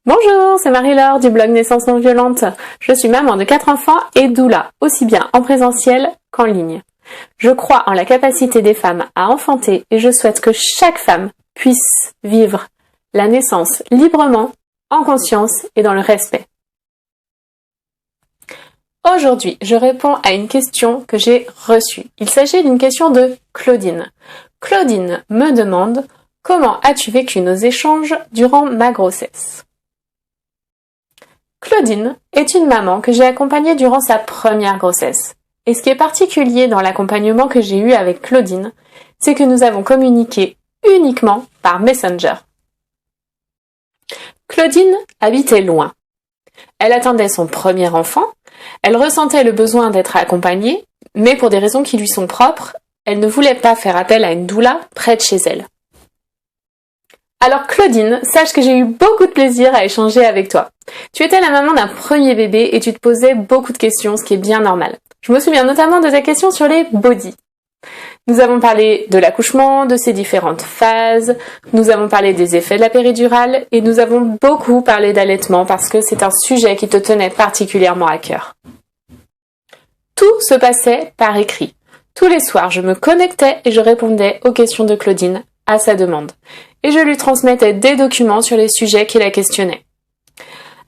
Bonjour, c'est Marie-Laure du blog Naissance non violente. Je suis maman de 4 enfants et doula, aussi bien en présentiel qu'en ligne. Je crois en la capacité des femmes à enfanter et je souhaite que chaque femme puisse vivre la naissance librement, en conscience et dans le respect. Aujourd'hui, je réponds à une question que j'ai reçue. Il s'agit d'une question de Claudine. Claudine me demande « Comment as-tu vécu nos échanges durant ma grossesse ?» Claudine est une maman que j'ai accompagnée durant sa première grossesse. Et ce qui est particulier dans l'accompagnement que j'ai eu avec Claudine, c'est que nous avons communiqué uniquement par Messenger. Claudine habitait loin. Elle attendait son premier enfant, elle ressentait le besoin d'être accompagnée, mais pour des raisons qui lui sont propres, elle ne voulait pas faire appel à une doula près de chez elle. Alors Claudine, sache que j'ai eu beaucoup de plaisir à échanger avec toi. Tu étais la maman d'un premier bébé et tu te posais beaucoup de questions, ce qui est bien normal. Je me souviens notamment de ta question sur les bodies. Nous avons parlé de l'accouchement, de ses différentes phases, nous avons parlé des effets de la péridurale et nous avons beaucoup parlé d'allaitement parce que c'est un sujet qui te tenait particulièrement à cœur. Tout se passait par écrit. Tous les soirs, je me connectais et je répondais aux questions de Claudine à sa demande. Et je lui transmettais des documents sur les sujets qui la questionnaient.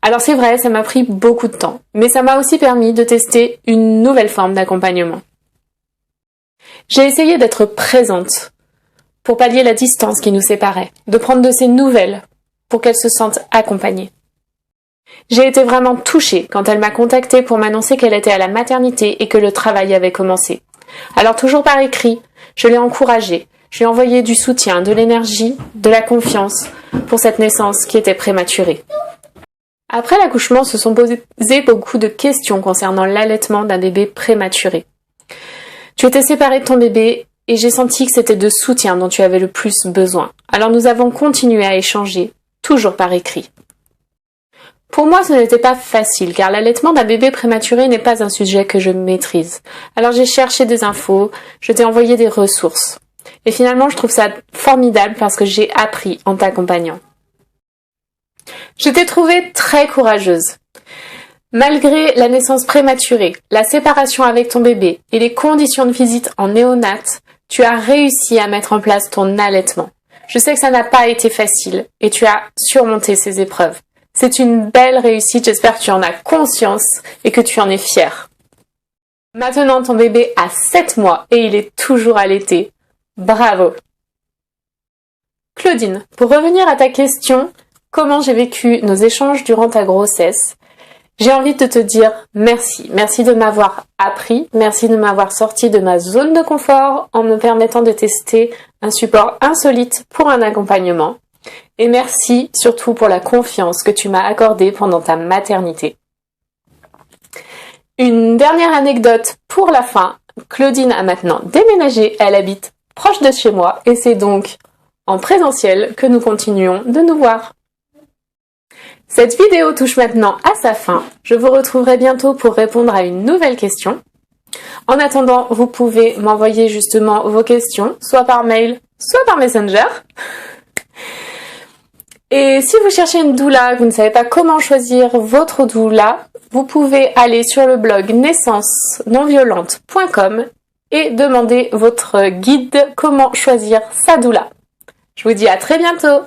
Alors c'est vrai, ça m'a pris beaucoup de temps, mais ça m'a aussi permis de tester une nouvelle forme d'accompagnement. J'ai essayé d'être présente pour pallier la distance qui nous séparait, de prendre de ses nouvelles pour qu'elle se sente accompagnée. J'ai été vraiment touchée quand elle m'a contactée pour m'annoncer qu'elle était à la maternité et que le travail avait commencé. Alors toujours par écrit, je l'ai encouragée. Je lui ai envoyé du soutien, de l'énergie, de la confiance pour cette naissance qui était prématurée. Après l'accouchement, se sont posées beaucoup de questions concernant l'allaitement d'un bébé prématuré. Tu étais séparée de ton bébé et j'ai senti que c'était de soutien dont tu avais le plus besoin. Alors nous avons continué à échanger, toujours par écrit. Pour moi, ce n'était pas facile car l'allaitement d'un bébé prématuré n'est pas un sujet que je maîtrise. Alors j'ai cherché des infos, je t'ai envoyé des ressources. Et finalement, je trouve ça formidable parce que j'ai appris en t'accompagnant. Je t'ai trouvée très courageuse. Malgré la naissance prématurée, la séparation avec ton bébé et les conditions de visite en néonate, tu as réussi à mettre en place ton allaitement. Je sais que ça n'a pas été facile et tu as surmonté ces épreuves. C'est une belle réussite, j'espère que tu en as conscience et que tu en es fière. Maintenant, ton bébé a 7 mois et il est toujours allaité. Bravo! Claudine, pour revenir à ta question, comment j'ai vécu nos échanges durant ta grossesse, j'ai envie de te dire merci. Merci de m'avoir appris, merci de m'avoir sorti de ma zone de confort en me permettant de tester un support insolite pour un accompagnement. Et merci surtout pour la confiance que tu m'as accordée pendant ta maternité. Une dernière anecdote pour la fin. Claudine a maintenant déménagé, elle habite proche de chez moi et c'est donc en présentiel que nous continuons de nous voir. Cette vidéo touche maintenant à sa fin. Je vous retrouverai bientôt pour répondre à une nouvelle question. En attendant, vous pouvez m'envoyer justement vos questions, soit par mail, soit par Messenger. Et si vous cherchez une doula, que vous ne savez pas comment choisir votre doula, vous pouvez aller sur le blog naissancenonviolente.com et demander votre guide comment choisir sa doula. Je vous dis à très bientôt!